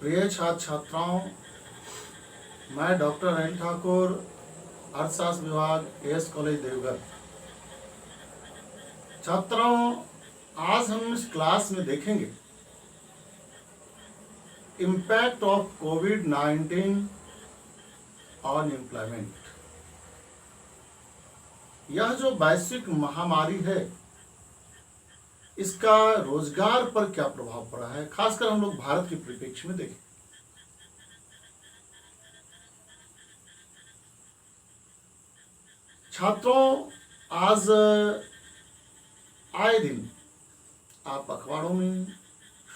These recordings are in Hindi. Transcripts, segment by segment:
प्रिय छात्र छात्राओं, मैं डॉक्टर एन ठाकुर, अर्थशास्त्र विभाग, एएस कॉलेज देवघर। छात्रों, आज हम इस क्लास में देखेंगे impact of covid on employment. यह जो वैश्विक महामारी है, इसका रोजगार पर क्या प्रभाव पड़ा है, खासकर हम लोग भारत के परिप्रेक्ष्य में देखें। छात्रों, आज आए दिन आप अखबारों में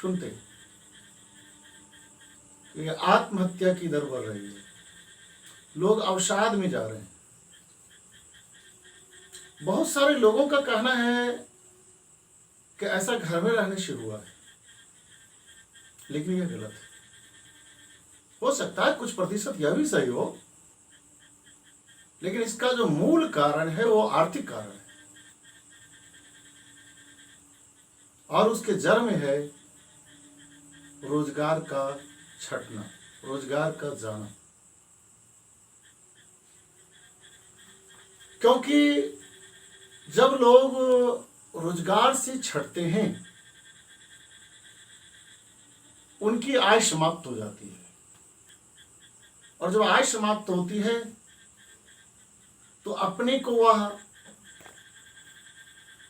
सुनते हैं कि आत्महत्या की दर बढ़ रही है, लोग अवसाद में जा रहे हैं। बहुत सारे लोगों का कहना है कि ऐसा घर में रहने से हुआ है, लेकिन यह गलत है। हो सकता है कुछ प्रतिशत यह भी सही हो, लेकिन इसका जो मूल कारण है वो आर्थिक कारण है, और उसके जड़ में है रोजगार का छटना, रोजगार का जाना। क्योंकि जब लोग रोजगार से छटते हैं, उनकी आय समाप्त हो जाती है, और जब आय समाप्त होती है तो अपने को वह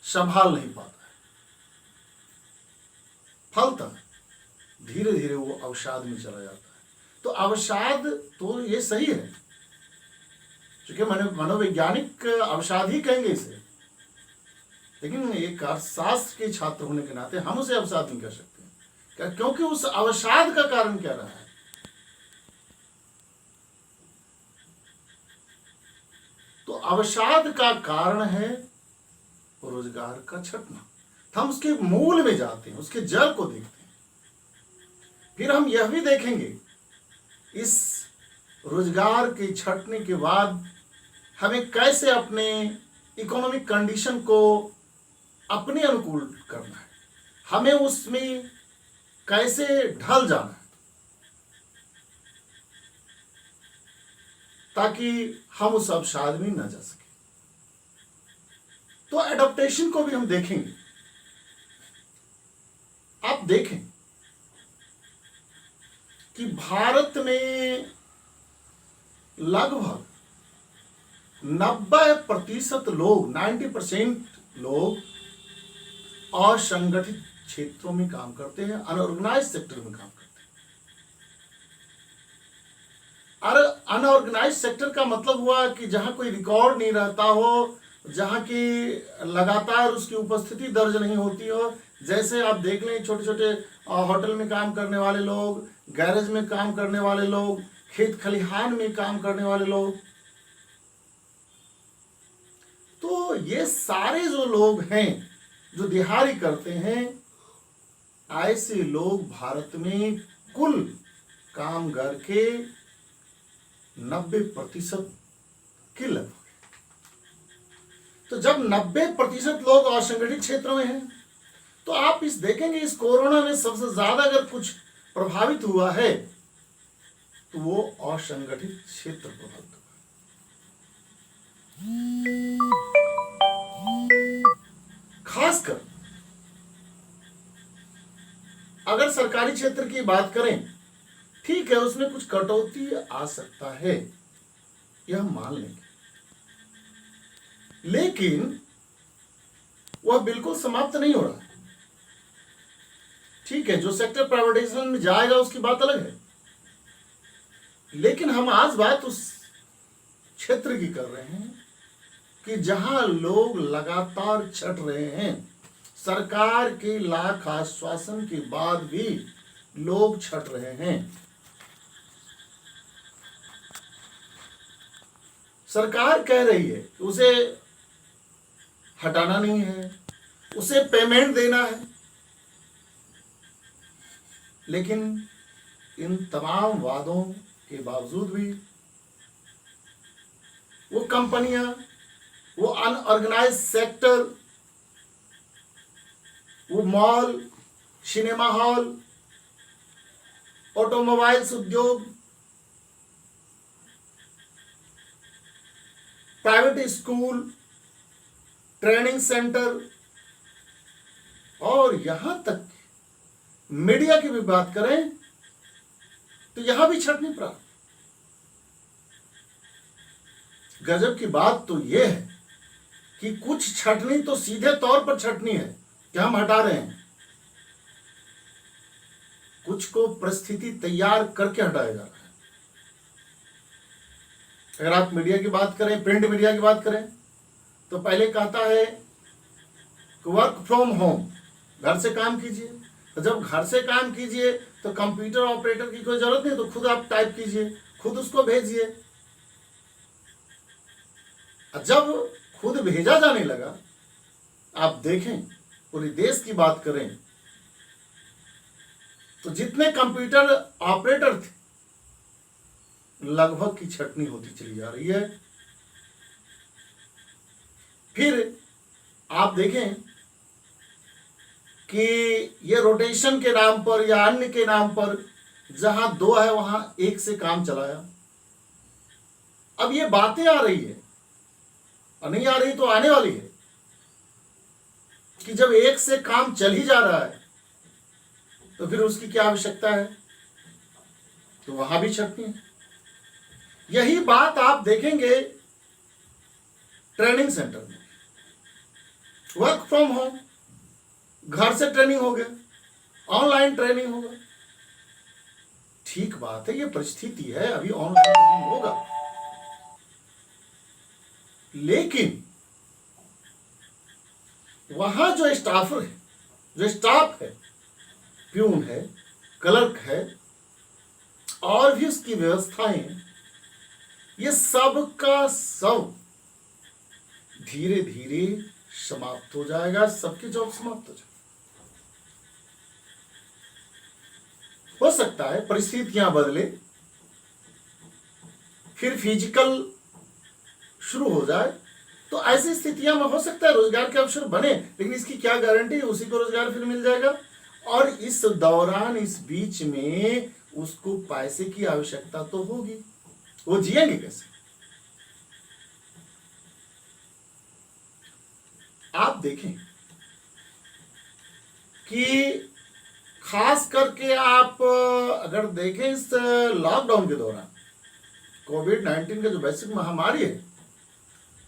संभाल नहीं पाता है। फलतः धीरे धीरे वो अवसाद में चला जाता है। तो अवसाद तो ये सही है, क्योंकि मनोवैज्ञानिक अवसाद ही कहेंगे इसे, लेकिन एक अर्थशास्त्र के छात्र होने के नाते हम उसे अवसाद नहीं कर सकते। क्या? क्योंकि उस अवसाद का कारण क्या रहा है? तो अवसाद का कारण है रोजगार का छटना। हम उसके मूल में जाते हैं, उसके जड़ को देखते हैं। फिर हम यह भी देखेंगे इस रोजगार के छटने के बाद हमें कैसे अपने इकोनॉमिक कंडीशन को अपने अनुकूल करना है, हमें उसमें कैसे ढल जाना है, ताकि हम उस अवसाद में न जा सके। तो एडॉप्टेशन को भी हम देखेंगे। आप देखें कि भारत में लगभग 90% लोग, 90% लोग असंगठित क्षेत्रों में काम करते हैं, अनऑर्गेनाइज सेक्टर में काम करते हैं। और अनऑर्गेनाइज सेक्टर का मतलब हुआ कि जहां कोई रिकॉर्ड नहीं रहता हो, जहां की लगातार उसकी उपस्थिति दर्ज नहीं होती हो। जैसे आप देख लें, छोटे छोटे होटल में काम करने वाले लोग, गैरेज में काम करने वाले लोग, खेत खलिहान में काम करने वाले लोग। तो ये सारे जो लोग हैं जो दिहाड़ी करते हैं, ऐसे लोग भारत में कुल कामगार के 90% के लगभग। तो जब 90% लोग असंगठित क्षेत्रों में हैं, तो आप इस देखेंगे इस कोरोना में सबसे ज्यादा अगर कुछ प्रभावित हुआ है तो वो असंगठित क्षेत्र प्रभावित हुआ। खासकर अगर सरकारी क्षेत्र की बात करें, ठीक है, उसमें कुछ कटौती आ सकता है, यह मान लेंगे, लेकिन वह बिल्कुल समाप्त नहीं हो रहा। ठीक है, जो सेक्टर प्राइवेटाइजेशन में जाएगा उसकी बात अलग है, लेकिन हम आज बात उस क्षेत्र की कर रहे हैं कि जहां लोग लगातार छट रहे हैं। सरकार के लाख आश्वासन के बाद भी लोग छट रहे हैं। सरकार कह रही है कि उसे हटाना नहीं है, उसे पेमेंट देना है, लेकिन इन तमाम वादों के बावजूद भी वो कंपनियां, वो अनऑर्गेनाइज सेक्टर, वो मॉल, सिनेमा हॉल, ऑटोमोबाइल्स उद्योग, प्राइवेट स्कूल, ट्रेनिंग सेंटर और यहां तक मीडिया की भी बात करें तो यहां भी छंटनी प्राप्त। गजब की बात तो यह है कि कुछ छंटनी तो सीधे तौर पर छंटनी है कि हम हटा रहे हैं, कुछ को परिस्थिति तैयार करके हटाया जा रहा है। अगर आप मीडिया की बात करें, प्रिंट मीडिया की बात करें, तो पहले कहता है कि वर्क फ्रॉम होम, घर से काम कीजिए। तो जब घर से काम कीजिए तो कंप्यूटर ऑपरेटर की कोई जरूरत नहीं, तो खुद आप टाइप कीजिए, खुद उसको भेजिए। जब खुद भेजा जाने लगा, आप देखें पूरे देश की बात करें तो जितने कंप्यूटर ऑपरेटर थे लगभग की छंटनी होती चली जा रही है। फिर आप देखें कि ये रोटेशन के नाम पर या अन्य के नाम पर जहां दो है वहां एक से काम चलाया। अब ये बातें आ रही है और नहीं आ रही तो आने वाली है कि जब एक से काम चल ही जा रहा है तो फिर उसकी क्या आवश्यकता है, तो वहां भी छंटनी है। यही बात आप देखेंगे ट्रेनिंग सेंटर में, वर्क फ्रॉम होम, घर से ट्रेनिंग हो गया, ऑनलाइन ट्रेनिंग होगा। ठीक बात है, ये परिस्थिति है, अभी ऑनलाइन ट्रेनिंग होगा, लेकिन वहां जो स्टाफर है, जो स्टाफ है, प्यून है, क्लर्क है और भी उसकी व्यवस्थाएं, ये सब का सब धीरे धीरे समाप्त हो जाएगा, सबकी जॉब समाप्त हो जाएगी। हो सकता है परिस्थितियां बदले, फिर फिजिकल शुरू हो जाए, तो ऐसी स्थितियां में हो सकता है रोजगार के अवसर बने, लेकिन इसकी क्या गारंटी है उसी को रोजगार फिर मिल जाएगा। और इस दौरान, इस बीच में उसको पैसे की आवश्यकता तो होगी, वो जिएंगे कैसे? आप देखें कि खास करके आप अगर देखें इस लॉकडाउन के दौरान कोविड-19 का जो वैश्विक महामारी है,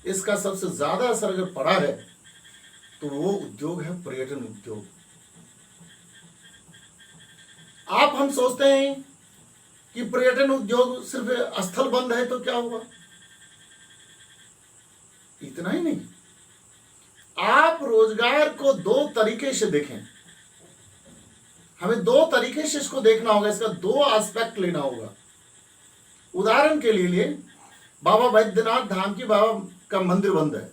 इसका सबसे ज्यादा असर अगर पड़ा है तो वो उद्योग है पर्यटन उद्योग। हम सोचते हैं कि पर्यटन उद्योग सिर्फ स्थल बंद है तो क्या हुआ, इतना ही नहीं, आप रोजगार को दो तरीके से देखें। हमें दो तरीके से इसको देखना होगा, इसका दो एस्पेक्ट लेना होगा। उदाहरण के लिए बाबा बैद्यनाथ धाम की बाबा का मंदिर बंद है,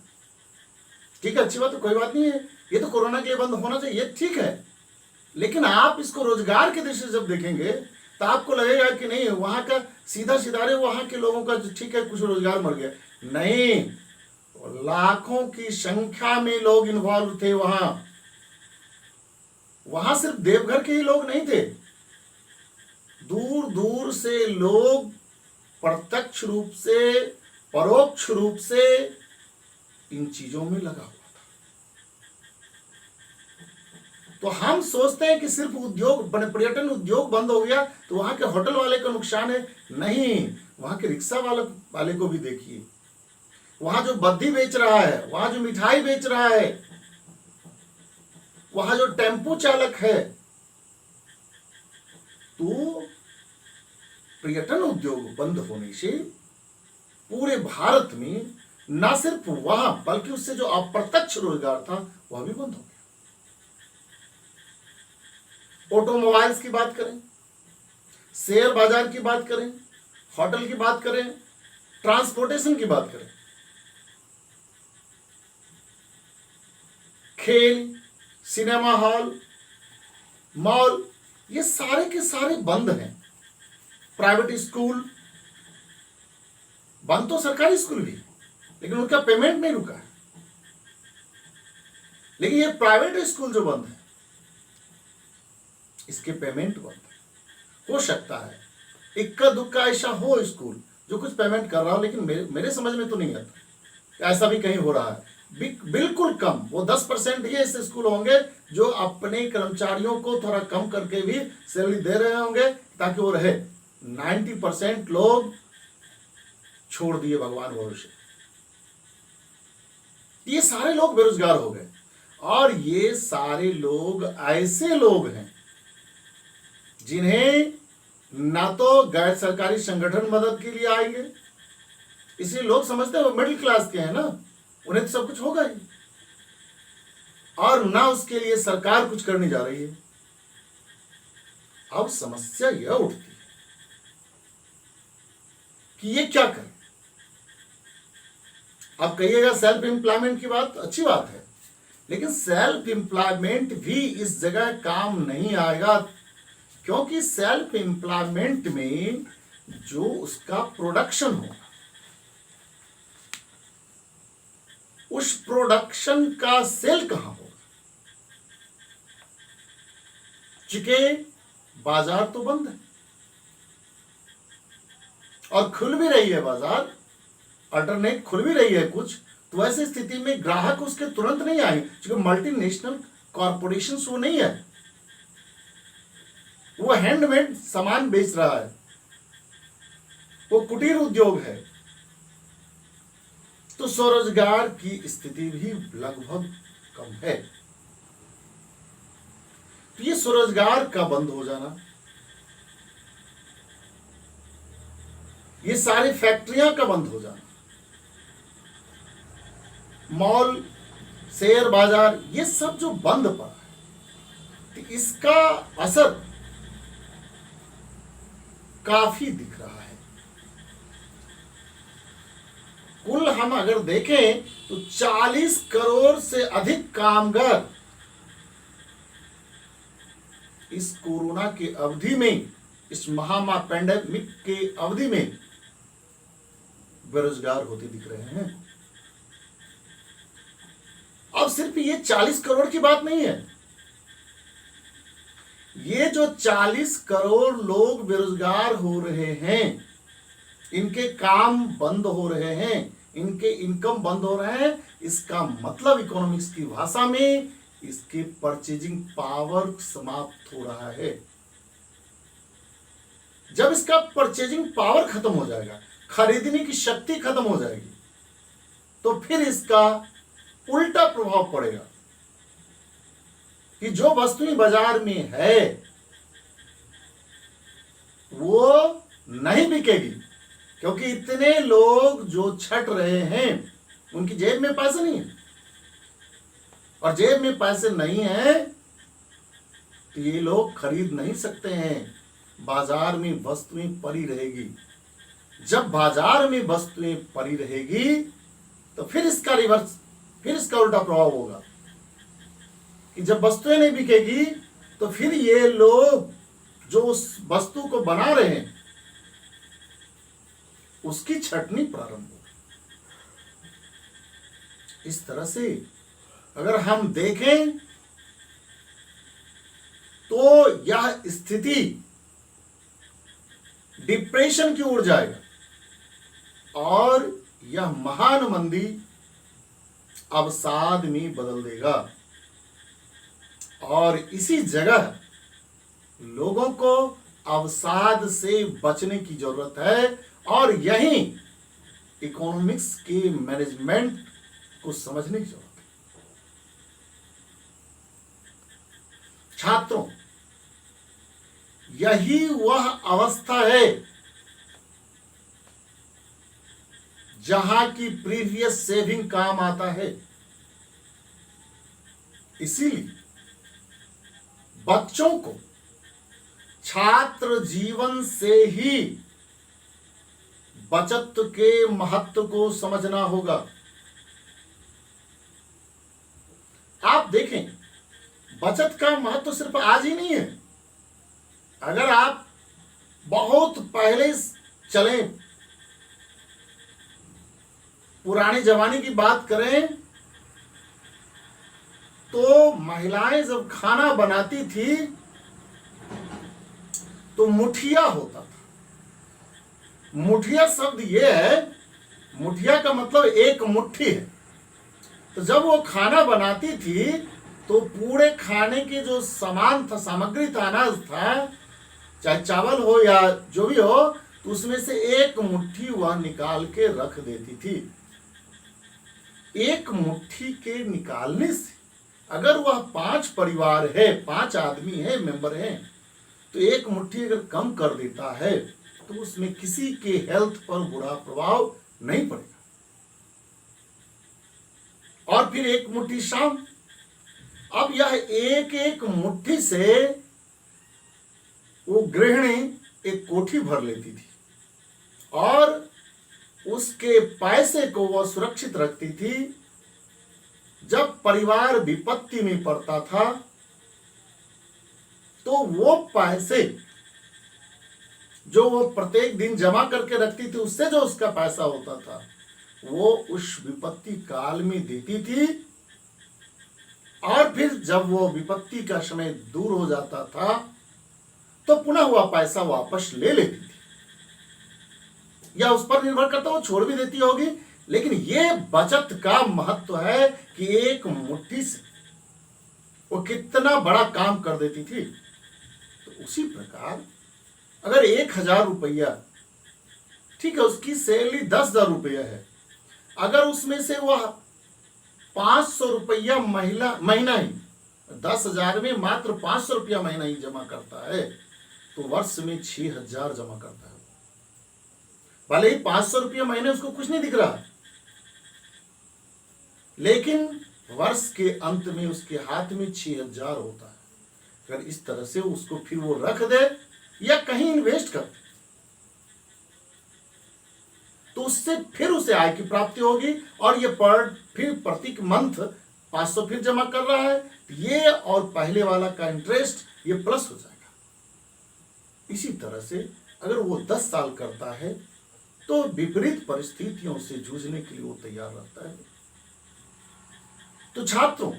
ठीक है, अच्छी बात है, कोई बात नहीं है, ये तो कोरोना के लिए बंद होना चाहिए, ठीक है। लेकिन आप इसको रोजगार के दृष्टि से जब देखेंगे तो आपको लगेगा कि नहीं, वहां का सीधा सीधा वहां के लोगों का ठीक है कुछ रोजगार मर गया, नहीं, लाखों की संख्या में लोग इन्वॉल्व थे वहां सिर्फ देवघर के ही लोग नहीं थे, दूर दूर से लोग प्रत्यक्ष रूप से, परोक्ष रूप से इन चीजों में लगा हुआ था। तो हम सोचते हैं कि सिर्फ उद्योग, पर्यटन उद्योग बंद हो गया तो वहां के होटल वाले का नुकसान है, नहीं, वहां के रिक्शा वाले को भी देखिए, वहां जो बद्दी बेच रहा है, वहां जो मिठाई बेच रहा है, वहां जो टेम्पो चालक है, तो पर्यटन उद्योग बंद होने से पूरे भारत में न सिर्फ वहां बल्कि उससे जो अप्रत्यक्ष रोजगार था वह भी बंद हो गया। ऑटोमोबाइल्स की बात करें, शेयर बाजार की बात करें, होटल की बात करें, ट्रांसपोर्टेशन की बात करें, खेल, सिनेमा हॉल, मॉल, ये सारे के सारे बंद हैं। प्राइवेट स्कूल बंद, तो सरकारी स्कूल भी, लेकिन उनका पेमेंट नहीं रुका है। लेकिन ये प्राइवेट स्कूल जो बंद है, इसके पेमेंट बंद है। हो सकता है इक्का दुक्का ऐसा हो स्कूल जो कुछ पेमेंट कर रहा हो, लेकिन मेरे समझ में तो नहीं आता ऐसा भी कहीं हो रहा है। बिल्कुल कम, वो 10% ही ऐसे स्कूल होंगे जो अपने कर्मचारियों को थोड़ा कम करके भी सैलरी दे रहे होंगे ताकि वो रहे। 90% लोग छोड़ दिए भगवान भरोसे। ये सारे लोग बेरोजगार हो गए, और ये सारे लोग ऐसे लोग हैं जिन्हें ना तो गैर सरकारी संगठन मदद के लिए आएंगे, इसलिए लोग समझते हैं वो मिडिल क्लास के हैं ना, उन्हें तो सब कुछ होगा ही, और ना उसके लिए सरकार कुछ करने जा रही है। अब समस्या यह उठती है कि ये क्या करें। अब कहिएगा सेल्फ एम्प्लॉयमेंट की बात, अच्छी बात है, लेकिन सेल्फ एम्प्लॉयमेंट भी इस जगह काम नहीं आएगा, क्योंकि सेल्फ एम्प्लॉयमेंट में जो उसका प्रोडक्शन होगा, उस प्रोडक्शन का सेल कहां होगा? चूंकि बाजार तो बंद है और खुल भी रही है बाजार, अल्टरनेट खुल भी रही है कुछ, तो ऐसी स्थिति में ग्राहक उसके तुरंत नहीं आएंगे, क्योंकि मल्टीनेशनल कॉरपोरेशन वो नहीं है, वो हैंडमेड सामान बेच रहा है, वो कुटीर उद्योग है, तो स्वरोजगार की स्थिति भी लगभग कम है। तो ये स्वरोजगार का बंद हो जाना, ये सारी फैक्ट्रियां का बंद हो जाना, मॉल, शेयर बाजार, ये सब जो बंद पड़ा है, तो इसका असर काफी दिख रहा है। कुल हम अगर देखें तो 40 करोड़ से अधिक कामगार इस कोरोना की अवधि में, इस महामारी पैंडेमिक के अवधि में बेरोजगार होते दिख रहे हैं। अब सिर्फ ये 40 करोड़ की बात नहीं है, ये जो 40 करोड़ लोग बेरोजगार हो रहे हैं, इनके काम बंद हो रहे हैं, इनके इनकम बंद हो रहे हैं, इसका मतलब इकोनॉमिक्स की भाषा में इसके परचेजिंग पावर समाप्त हो रहा है। जब इसका परचेजिंग पावर खत्म हो जाएगा, खरीदने की शक्ति खत्म हो जाएगी, तो फिर इसका उल्टा प्रभाव पड़ेगा कि जो वस्तुएं बाजार में है वो नहीं बिकेगी, क्योंकि इतने लोग जो छट रहे हैं उनकी जेब में पैसे नहीं है, और जेब में पैसे नहीं है तो ये लोग खरीद नहीं सकते हैं। बाजार में वस्तुएं पड़ी रहेगी, जब बाजार में वस्तुएं पड़ी रहेगी तो फिर इसका रिवर्स, फिर इसका उल्टा प्रभाव होगा कि जब वस्तुएं नहीं बिकेगी तो फिर ये लोग जो उस वस्तु को बना रहे हैं उसकी छटनी प्रारंभ होगी। इस तरह से अगर हम देखें तो यह स्थिति डिप्रेशन की ओर जाएगा और यह महान मंदी अवसाद में बदल देगा, और इसी जगह लोगों को अवसाद से बचने की जरूरत है, और यही इकोनॉमिक्स के मैनेजमेंट को समझने की जरूरत है। छात्रों, यही वह अवस्था है जहां की प्रीवियस सेविंग काम आता है। इसीलिए बच्चों को छात्र जीवन से ही बचत के महत्व को समझना होगा। आप देखें, बचत का महत्व सिर्फ आज ही नहीं है। अगर आप बहुत पहले चलें, पुराने जमाने की बात करें, तो महिलाएं जब खाना बनाती थी तो मुठिया होता था। मुठिया शब्द ये है, मुठिया का मतलब एक मुट्ठी है। तो जब वो खाना बनाती थी तो पूरे खाने के जो सामान था, सामग्री था, अनाज था, चाहे चावल हो या जो भी हो, तो उसमें से एक मुट्ठी वह निकाल के रख देती थी। एक मुट्ठी के निकालने से अगर वह 5 परिवार है, 5 आदमी है, मेंबर हैं, तो एक मुट्ठी अगर कम कर देता है तो उसमें किसी के हेल्थ पर बुरा प्रभाव नहीं पड़ेगा। और फिर एक मुट्ठी शाम। अब यह एक एक मुट्ठी से वो गृहिणी एक कोठी भर लेती थी और उसके पैसे को वह सुरक्षित रखती थी। जब परिवार विपत्ति में पड़ता था तो वो पैसे जो वो प्रत्येक दिन जमा करके रखती थी, उससे जो उसका पैसा होता था वो उस विपत्ति काल में देती थी। और फिर जब वो विपत्ति का समय दूर हो जाता था तो पुनः वह पैसा वापस ले लेती थी, या उस पर निर्भर करता वो छोड़ भी देती होगी। लेकिन ये बचत का महत्व है कि एक मुट्ठी से वो कितना बड़ा काम कर देती थी। तो उसी प्रकार अगर 1000 रुपया, ठीक है, उसकी सैलरी 10,000 रुपया है, अगर उसमें से वह 500 रुपया महीना ही, 10,000 में मात्र 500 रुपया महीना ही जमा करता है, तो वर्ष में 6,000 जमा करता है। भले ही 500 रुपया महीने उसको कुछ नहीं दिख रहा, लेकिन वर्ष के अंत में उसके हाथ में 6,000 होता है। अगर इस तरह से उसको फिर वो रख दे या कहीं इन्वेस्ट कर, तो उससे फिर उसे आय की प्राप्ति होगी। और ये फिर प्रति मंथ 500 फिर जमा कर रहा है, ये और पहले वाला का इंटरेस्ट ये प्लस हो जाएगा। इसी तरह से अगर वो 10 साल करता है तो विपरीत परिस्थितियों से जूझने के लिए वो तैयार रहता है। तो छात्रों,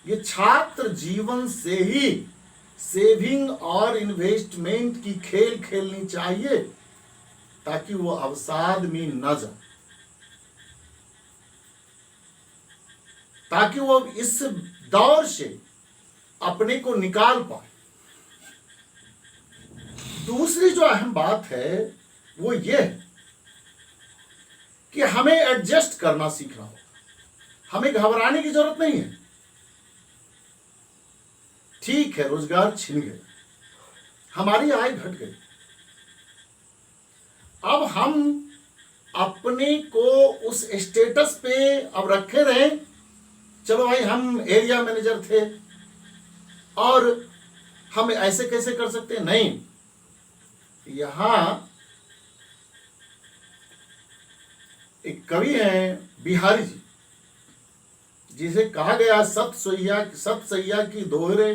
ये छात्र जीवन से ही सेविंग और इन्वेस्टमेंट की खेल खेलनी चाहिए ताकि वो अवसाद में न जाए, ताकि वो इस दौर से अपने को निकाल पाए। दूसरी जो अहम बात है वो ये है कि हमें एडजस्ट करना सीखना होगा। हमें घबराने की जरूरत नहीं है। ठीक है, रोजगार छिन गए, हमारी आय घट गई, अब हम अपने को उस स्टेटस पे अब रखे रहे। चलो भाई, हम एरिया मैनेजर थे और हम ऐसे कैसे कर सकते हैं? नहीं, यहां एक कवि हैं बिहारी जी, जिसे कहा गया सत सैया की दोहरे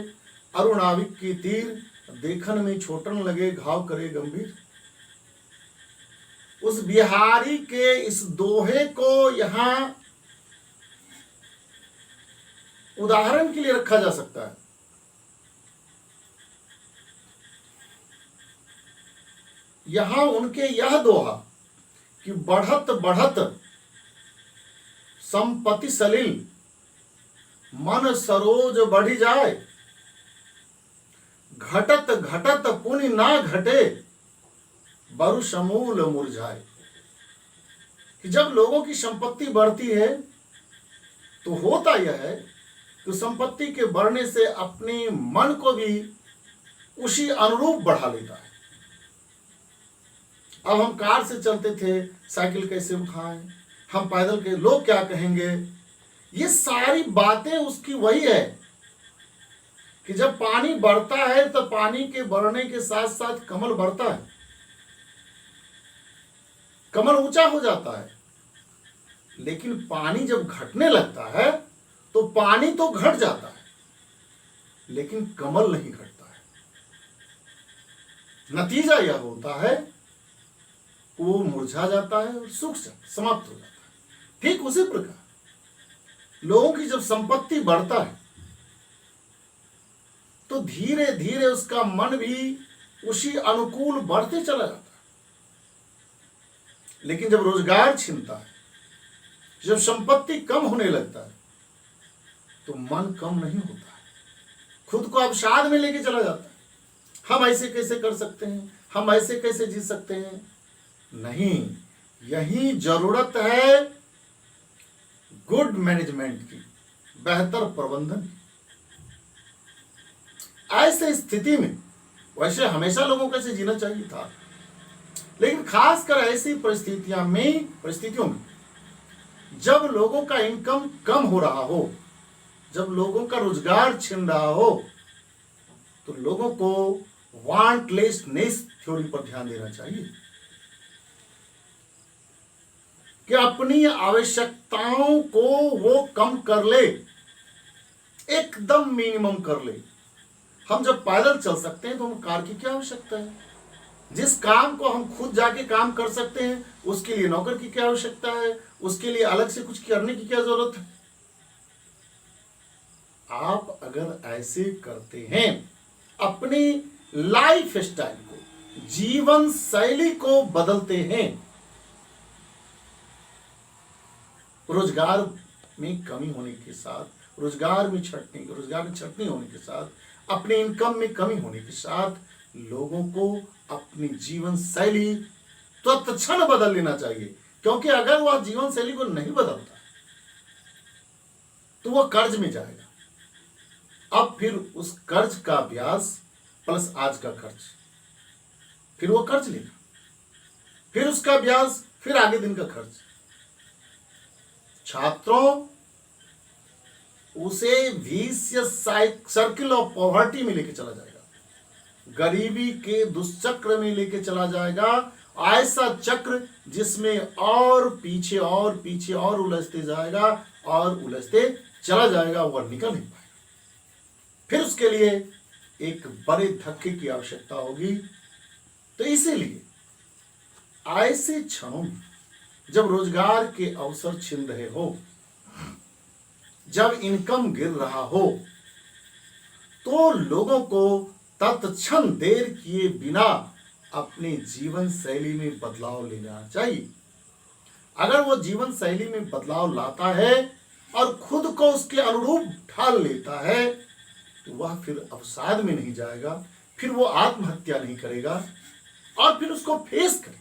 अरुणाविक की तीर, देखन में छोटन लगे घाव करे गंभीर। उस बिहारी के इस दोहे को यहां उदाहरण के लिए रखा जा सकता है। यहां उनके यह दोहा कि बढ़त बढ़त संपत्ति सलिल, मन सरोज बढ़ी जाए, घटत घटत पुण्य ना घटे, बरु समूल मुरझाए। कि जब लोगों की संपत्ति बढ़ती है तो होता यह है कि संपत्ति के बढ़ने से अपने मन को भी उसी अनुरूप बढ़ा लेता है। अब हम कार से चलते थे, साइकिल कैसे उठाएं, हम पैदल के, लोग क्या कहेंगे, ये सारी बातें उसकी वही है कि जब पानी बढ़ता है तो पानी के बढ़ने के साथ साथ कमल बढ़ता है, कमल ऊंचा हो जाता है। लेकिन पानी जब घटने लगता है तो पानी तो घट जाता है लेकिन कमल नहीं घटता है। नतीजा यह होता है वो मुरझा जाता है और सूख जाता, समाप्त हो जाता है। ठीक उसी प्रकार लोगों की जब संपत्ति बढ़ता है तो धीरे धीरे उसका मन भी उसी अनुकूल बढ़ते चला जाता है। लेकिन जब रोजगार छिनता है, जब संपत्ति कम होने लगता है, तो मन कम नहीं होता है, खुद को अवसाद में लेके चला जाता है। हम ऐसे कैसे कर सकते हैं, हम ऐसे कैसे जी सकते हैं। नहीं, यही जरूरत है गुड मैनेजमेंट की, बेहतर प्रबंधन की। ऐसे स्थिति में वैसे हमेशा लोगों को ऐसे जीना चाहिए था, लेकिन खासकर ऐसी परिस्थितियों में जब लोगों का इनकम कम हो रहा हो, जब लोगों का रोजगार छिन रहा हो, तो लोगों को वांटलेसनेस थ्योरी पर ध्यान देना चाहिए कि अपनी आवश्यकताओं को वो कम कर ले, एकदम मिनिमम कर ले। हम जब पैदल चल सकते हैं तो हम कार की क्या आवश्यकता है? जिस काम को हम खुद जाके काम कर सकते हैं उसके लिए नौकर की क्या आवश्यकता है? उसके लिए अलग से कुछ करने की क्या जरूरत है? आप अगर ऐसे करते हैं, अपनी लाइफ स्टाइल को, जीवन शैली को बदलते हैं, रोजगार में कमी होने के साथ, रोजगार में छटनी होने के साथ, अपने इनकम में कमी होने के साथ, लोगों को अपनी जीवन शैली तत्क्षण बदल लेना चाहिए। क्योंकि अगर वह जीवन शैली को नहीं बदलता तो वह कर्ज में जाएगा। अब फिर उस कर्ज का ब्याज प्लस आज का खर्च, फिर वो कर्ज लेगा, फिर उसका ब्याज, फिर आगे दिन का खर्च। छात्रों, उसे विशियस सर्किल ऑफ पॉवर्टी में लेके चला जाएगा, गरीबी के दुष्चक्र में लेके चला जाएगा। ऐसा चक्र जिसमें और पीछे और उलझते जाएगा और उलझते चला जाएगा, वह निकल नहीं पाएगा। फिर उसके लिए एक बड़े धक्के की आवश्यकता होगी। तो इसीलिए ऐसे क्षणों में जब रोजगार के अवसर छिन रहे हो, जब इनकम गिर रहा हो, तो लोगों को तत्क्षण देर किए बिना अपने जीवन शैली में बदलाव लेना चाहिए। अगर वो जीवन शैली में बदलाव लाता है और खुद को उसके अनुरूप ढाल लेता है, तो वह फिर अवसाद में नहीं जाएगा, फिर वो आत्महत्या नहीं करेगा और फिर उसको फेस करेगा।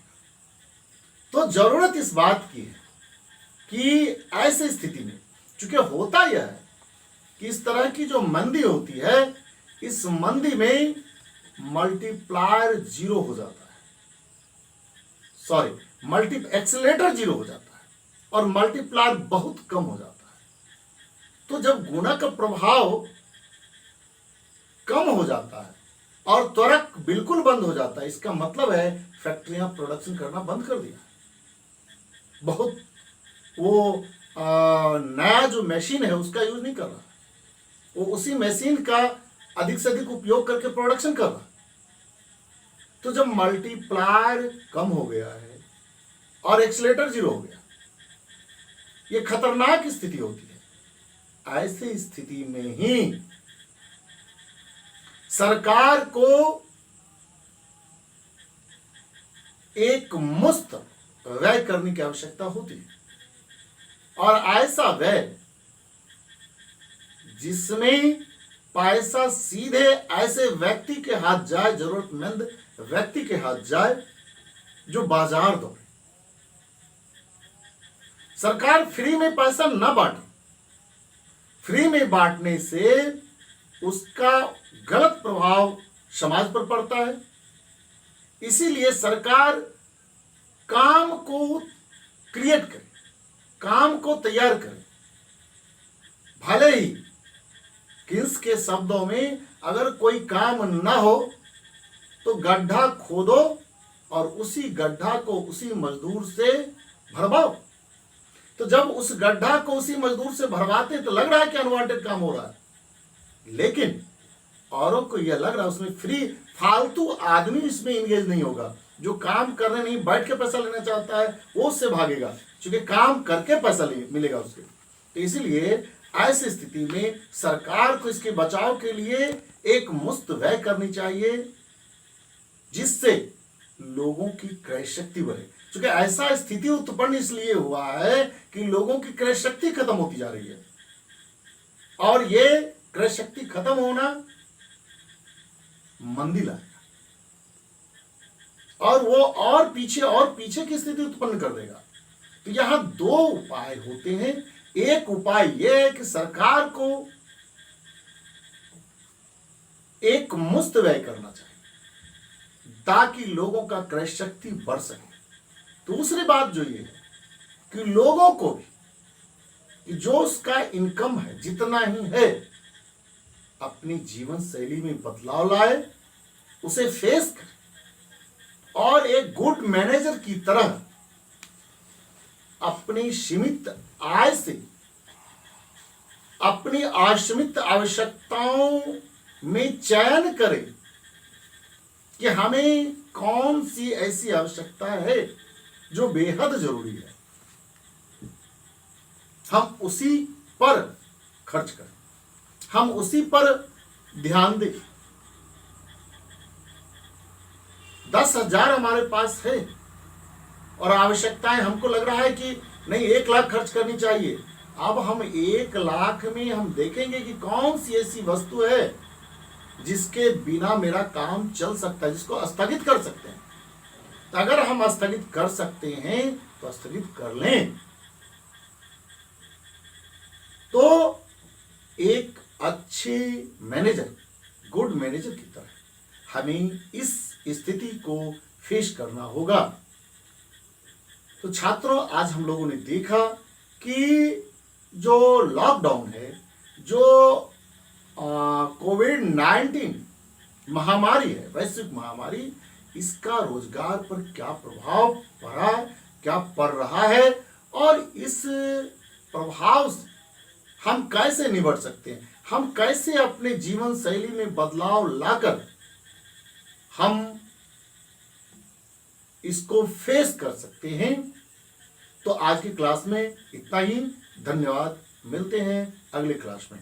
तो जरूरत इस बात की है कि ऐसी स्थिति में, चूंकि होता यह है कि इस तरह की जो मंदी होती है, इस मंदी में मल्टीप्लायर जीरो हो जाता है, एक्सेलेरेटर जीरो हो जाता है और मल्टीप्लायर बहुत कम हो जाता है। तो जब गुणा का प्रभाव कम हो जाता है और त्वरक बिल्कुल बंद हो जाता है, इसका मतलब है फैक्ट्रियां प्रोडक्शन करना बंद कर दिया। बहुत वो नया जो मशीन है उसका यूज नहीं कर रहा, वो उसी मशीन का अधिक से अधिक उपयोग करके प्रोडक्शन कर रहा। तो जब मल्टीप्लायर कम हो गया है और एक्सीलरेटर जीरो हो गया, ये खतरनाक स्थिति होती है। ऐसी स्थिति में ही सरकार को एक मुफ्त व्यय करने की आवश्यकता होती है, और ऐसा व्यय जिसमें पैसा सीधे ऐसे व्यक्ति के हाथ जाए, जरूरतमंद व्यक्ति के हाथ जाए जो बाजार दौड़े। सरकार फ्री में पैसा न बांटे, फ्री में बांटने से उसका गलत प्रभाव समाज पर पड़ता है। इसीलिए सरकार काम को क्रिएट करे, काम को तैयार करे। भले ही किन्स के शब्दों में अगर कोई काम न हो तो गड्ढा खोदो और उसी गड्ढा को उसी मजदूर से भरवाओ। तो जब उस गड्ढा को उसी मजदूर से भरवाते तो लग रहा है कि अनवांटेड काम हो रहा है, लेकिन औरों को यह लग रहा है उसमें फ्री, फालतू आदमी इसमें इंगेज नहीं होगा। जो काम करने नहीं, बैठ के पैसा लेना चाहता है वो उससे भागेगा, क्योंकि काम करके पैसा मिलेगा उसके। तो इसीलिए ऐसी स्थिति में सरकार को इसके बचाव के लिए एक मुफ्त व्यय करनी चाहिए, जिससे लोगों की क्रय शक्ति बढ़े। क्योंकि ऐसा स्थिति उत्पन्न इसलिए हुआ है कि लोगों की क्रय शक्ति खत्म होती जा रही है, और ये क्रय शक्ति खत्म होना मंदी लाएगा, और वो और पीछे की स्थिति उत्पन्न कर देगा। तो यहां दो उपाय होते हैं। एक उपाय यह है कि सरकार को एक मुफ्त व्यय करना चाहिए ताकि लोगों का क्रय शक्ति बढ़ सके। दूसरी बात जो ये है कि लोगों को भी कि जो उसका इनकम है जितना ही है, अपनी जीवन शैली में बदलाव लाए, उसे फेस करे, और एक गुड मैनेजर की तरह अपनी सीमित आय से अपनी असीमित आवश्यकताओं में चयन करें कि हमें कौन सी ऐसी आवश्यकता है जो बेहद जरूरी है, हम उसी पर खर्च करें, हम उसी पर ध्यान दें। 10,000 हमारे पास है और आवश्यकताएं हमको लग रहा है कि नहीं 1 लाख खर्च करनी चाहिए। अब हम 1 लाख में हम देखेंगे कि कौन सी ऐसी वस्तु है जिसके बिना मेरा काम चल सकता है, जिसको स्थगित कर सकते हैं। तो अगर हम स्थगित कर सकते हैं तो स्थगित कर लें। तो एक अच्छे मैनेजर, गुड मैनेजर की तरह हमें इस स्थिति को फेस करना होगा। तो छात्रों, आज हम लोगों ने देखा कि जो लॉकडाउन है, जो कोविड-19 महामारी है, वैश्विक महामारी, इसका रोजगार पर क्या प्रभाव पड़ा, क्या पड़ रहा है, और इस प्रभाव से हम कैसे निपट सकते हैं, हम कैसे अपने जीवन शैली में बदलाव लाकर हम इसको फेस कर सकते हैं। तो आज की क्लास में इतना ही। धन्यवाद। मिलते हैं अगले क्लास में।